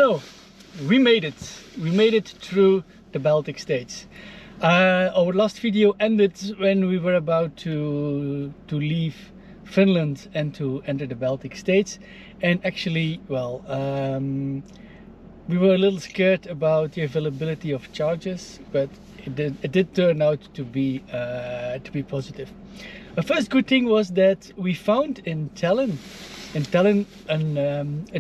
Hello, we made it. We made it through the Baltic States. Our last video ended when we were about to leave Finland and to enter the Baltic States. And actually, well, we were a little scared about the availability of charges, but it did turn out to be positive. The first good thing was that we found in Tallinn a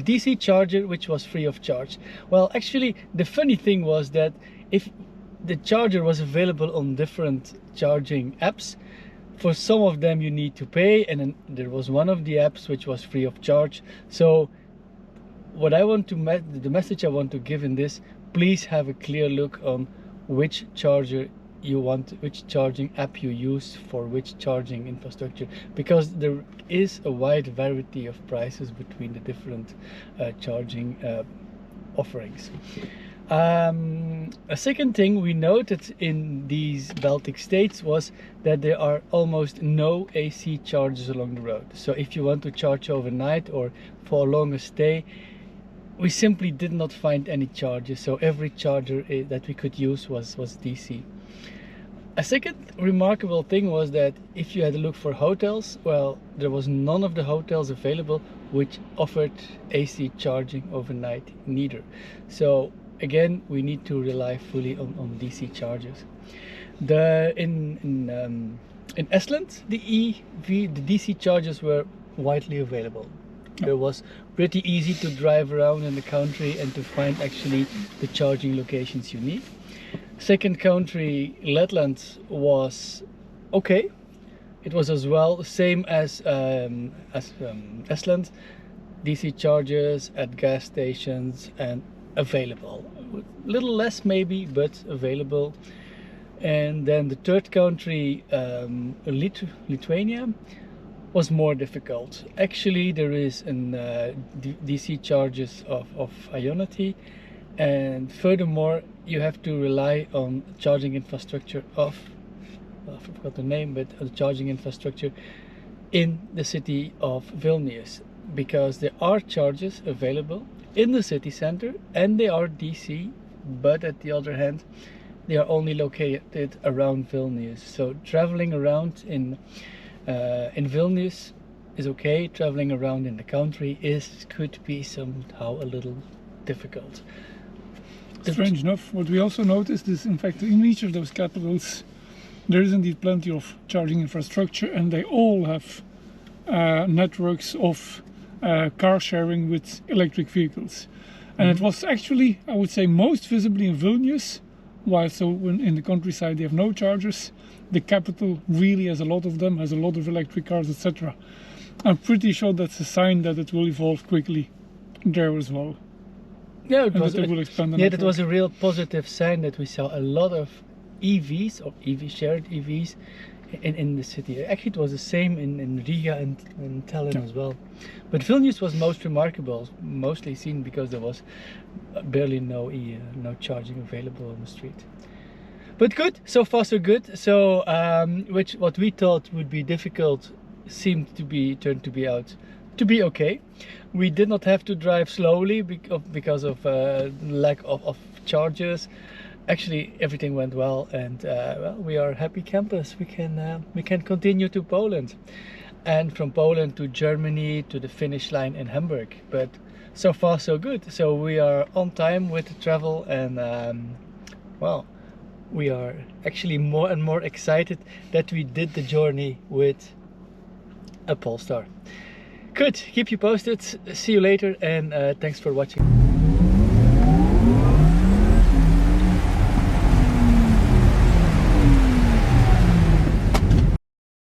DC charger which was free of charge. Well, actually the funny thing was that if the charger was available on different charging apps, for some of them you need to pay, and then there was one of the apps which was free of charge. So what I want to the message I want to give in this: please have a clear look on which charger you want, which charging app you use for which charging infrastructure, because there is a wide variety of prices between the different charging offerings. A second thing we noted in these Baltic states was that there are almost no AC chargers along the road. So if you want to charge overnight or for a longer stay, we simply did not find any chargers. So every charger that we could use was DC. A second remarkable thing was that if you had to look for hotels, well, there was none of the hotels available which offered AC charging overnight neither. So again, we need to rely fully on DC chargers. In Estland, the DC chargers were widely available. It was pretty easy to drive around in the country and to find actually the charging locations you need. Second country, Letland, was okay. It was as well the same as Estland. DC chargers at gas stations and available. A little less maybe, but available. And then the third country, Lithuania, was more difficult. Actually, there is an DC charges of Ionity, and furthermore you have to rely on charging infrastructure of, well, I forgot the name, but the charging infrastructure in the city of Vilnius, because there are chargers available in the city center and they are DC, but at the other hand they are only located around Vilnius. So traveling around in Vilnius is okay. Traveling around in the country could be somehow a little difficult. Strange enough, what we also noticed is, in fact, in each of those capitals there is indeed plenty of charging infrastructure, and they all have networks of car sharing with electric vehicles. And it was actually, I would say, most visibly in Vilnius, while so when in the countryside they have no chargers. The capital really has a lot of them, has a lot of electric cars, etc. I'm pretty sure that's a sign that it will evolve quickly there as well. Yeah, that was a real positive sign that we saw a lot of EVs or shared EVs in the city. Actually, it was the same in Riga and in Tallinn as well. But Vilnius was most remarkable, mostly seen because there was barely no charging available on the street. But good, so far so good. So what we thought would be difficult seemed to be turned to be okay. We did not have to drive slowly because of lack of chargers. Actually, everything went well, and well, we are happy campers. We can continue to Poland, and from Poland to Germany to the finish line in Hamburg. But so far so good. So we are on time with the travel, and well, we are actually more and more excited that we did the journey with a Polestar. Good, keep you posted. See you later, and thanks for watching.